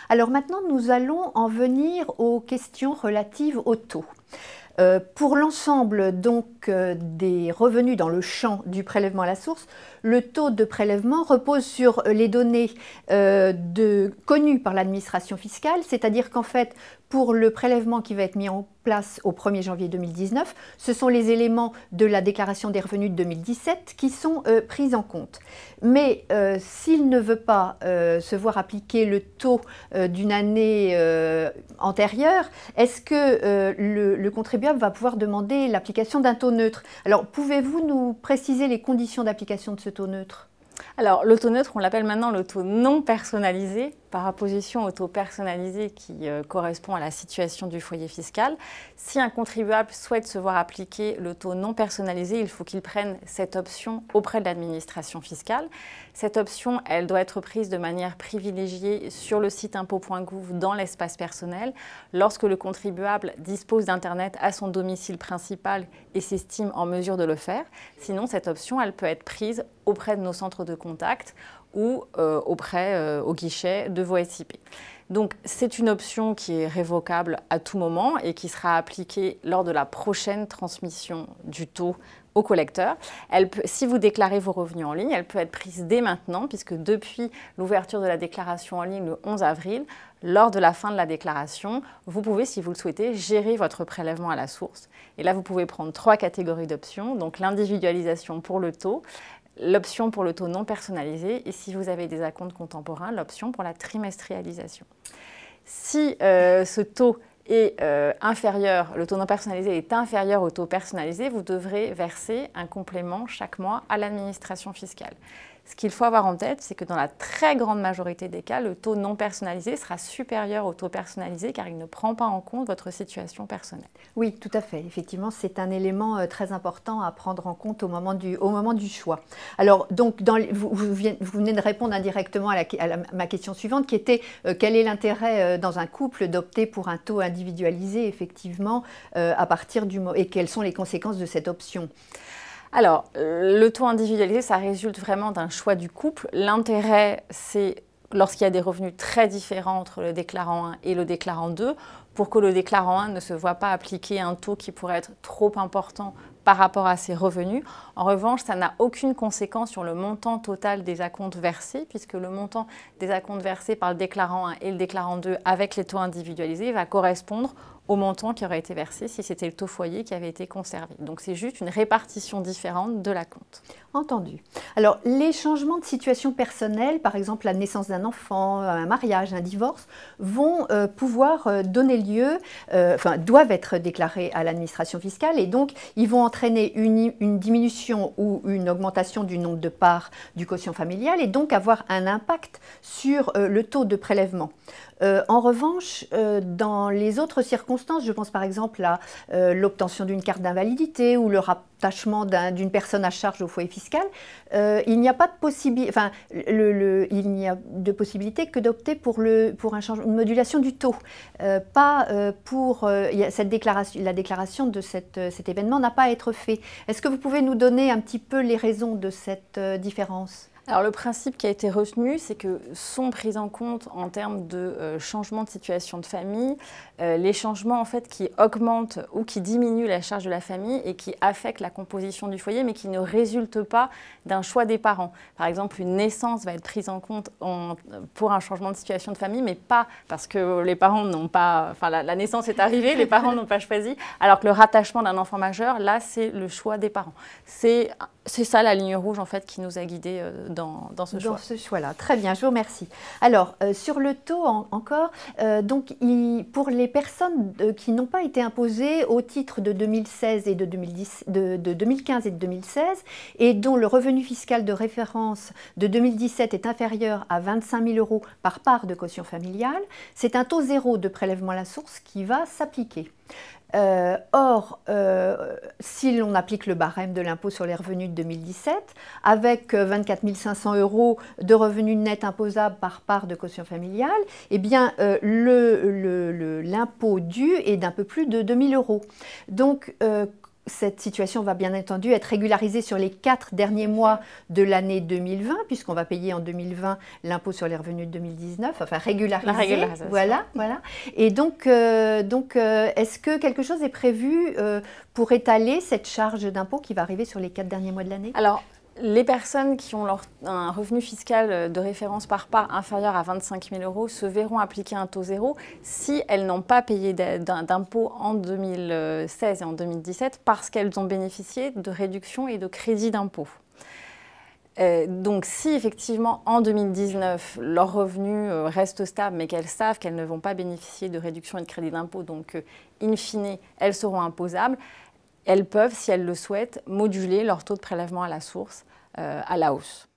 Alors maintenant, nous allons en venir aux questions relatives au taux. Pour l'ensemble donc des revenus dans le champ du prélèvement à la source, le taux de prélèvement repose sur les données connues par l'administration fiscale, c'est-à-dire qu'en fait, pour le prélèvement qui va être mis en place au 1er janvier 2019, ce sont les éléments de la déclaration des revenus de 2017 qui sont pris en compte. Mais s'il ne veut pas se voir appliquer le taux d'une année antérieure, est-ce que le contribuable va pouvoir demander l'application d'un taux neutre? Alors, pouvez-vous nous préciser les conditions d'application de ce taux neutre? Alors, le taux neutre, on l'appelle maintenant le taux non personnalisé, par opposition au taux personnalisé qui correspond à la situation du foyer fiscal. Si un contribuable souhaite se voir appliquer le taux non personnalisé, il faut qu'il prenne cette option auprès de l'administration fiscale. Cette option, elle doit être prise de manière privilégiée sur le site impôts.gouv dans l'espace personnel, lorsque le contribuable dispose d'Internet à son domicile principal et s'estime en mesure de le faire. Sinon, cette option, elle peut être prise auprès de nos centres de contact ou au guichet de vos SIP. Donc, c'est une option qui est révocable à tout moment et qui sera appliquée lors de la prochaine transmission du taux au collecteur. Si vous déclarez vos revenus en ligne, elle peut être prise dès maintenant, puisque depuis l'ouverture de la déclaration en ligne le 11 avril, lors de la fin de la déclaration, vous pouvez, si vous le souhaitez, gérer votre prélèvement à la source. Et là, vous pouvez prendre 3 catégories d'options, donc l'individualisation pour le taux, l'option pour le taux non personnalisé et si vous avez des acomptes contemporains, l'option pour la trimestrialisation. Si ce taux est inférieur, le taux non personnalisé est inférieur au taux personnalisé, vous devrez verser un complément chaque mois à l'administration fiscale. Ce qu'il faut avoir en tête, c'est que dans la très grande majorité des cas, le taux non personnalisé sera supérieur au taux personnalisé car il ne prend pas en compte votre situation personnelle. Oui, tout à fait. Effectivement, c'est un élément très important à prendre en compte au moment du choix. Alors, donc, vous venez de répondre indirectement à ma question suivante qui était quel est l'intérêt dans un couple d'opter pour un taux individualisé, effectivement, et quelles sont les conséquences de cette option? Alors, le taux individualisé, ça résulte vraiment d'un choix du couple. L'intérêt, c'est lorsqu'il y a des revenus très différents entre le déclarant 1 et le déclarant 2, pour que le déclarant 1 ne se voit pas appliquer un taux qui pourrait être trop important par rapport à ses revenus. En revanche, ça n'a aucune conséquence sur le montant total des acomptes versés, puisque le montant des acomptes versés par le déclarant 1 et le déclarant 2 avec les taux individualisés va correspondre au montant qui aurait été versé si c'était le taux foyer qui avait été conservé. Donc c'est juste une répartition différente de l'acompte. Entendu. Alors les changements de situation personnelle, par exemple la naissance d'un enfant, un mariage, un divorce, vont pouvoir donner lieu, doivent être déclarés à l'administration fiscale et donc ils vont entraîner une diminution ou une augmentation du nombre de parts du quotient familial et donc avoir un impact sur le taux de prélèvement. En revanche, dans les autres circonstances, je pense par exemple à l'obtention d'une carte d'invalidité ou le rattachement d'une personne à charge au foyer fiscal, il n'y a pas de possibilité, il n'y a de possibilité que d'opter pour une modulation du taux, pas pour la déclaration de cet événement n'a pas à être fait. Est-ce que vous pouvez nous donner un petit peu les raisons de cette différence ? Alors le principe qui a été retenu, c'est que sont pris en compte en termes de changement de situation de famille, les changements en fait qui augmentent ou qui diminuent la charge de la famille et qui affectent la composition du foyer, mais qui ne résultent pas d'un choix des parents. Par exemple, une naissance va être prise en compte pour un changement de situation de famille, mais pas parce que les parents n'ont pas, enfin la naissance est arrivée, les parents n'ont pas choisi, alors que le rattachement d'un enfant majeur, là, c'est le choix des parents. C'est ça la ligne rouge en fait qui nous a guidés dans ce choix. Dans ce choix-là. Très bien, je vous remercie. Alors, sur le taux encore, pour les personnes qui n'ont pas été imposées au titre de 2016 et de 2015 et de 2016 et dont le revenu fiscal de référence de 2017 est inférieur à 25 000 € par part de quotient familial, c'est un taux zéro de prélèvement à la source qui va s'appliquer. Si l'on applique le barème de l'impôt sur les revenus de 2017, avec 24 500 € de revenus nets imposables par part de quotient familial, eh bien, l'impôt dû est d'un peu plus de 2 000 €. Donc, cette situation va bien entendu être régularisée sur les 4 derniers mois de l'année 2020, puisqu'on va payer en 2020 l'impôt sur les revenus de 2019, enfin régularisé. La régularisation. Voilà. Et donc est-ce que quelque chose est prévu pour étaler cette charge d'impôt qui va arriver sur les 4 derniers mois de l'année? Alors, les personnes qui ont un revenu fiscal de référence par part inférieur à 25 000 € se verront appliquer un taux zéro si elles n'ont pas payé d'impôts en 2016 et en 2017 parce qu'elles ont bénéficié de réductions et de crédits d'impôt. Donc si effectivement en 2019 leurs revenus restent stables mais qu'elles savent qu'elles ne vont pas bénéficier de réductions et de crédits d'impôt, donc in fine elles seront imposables, elles peuvent, si elles le souhaitent, moduler leur taux de prélèvement à la source à la hausse.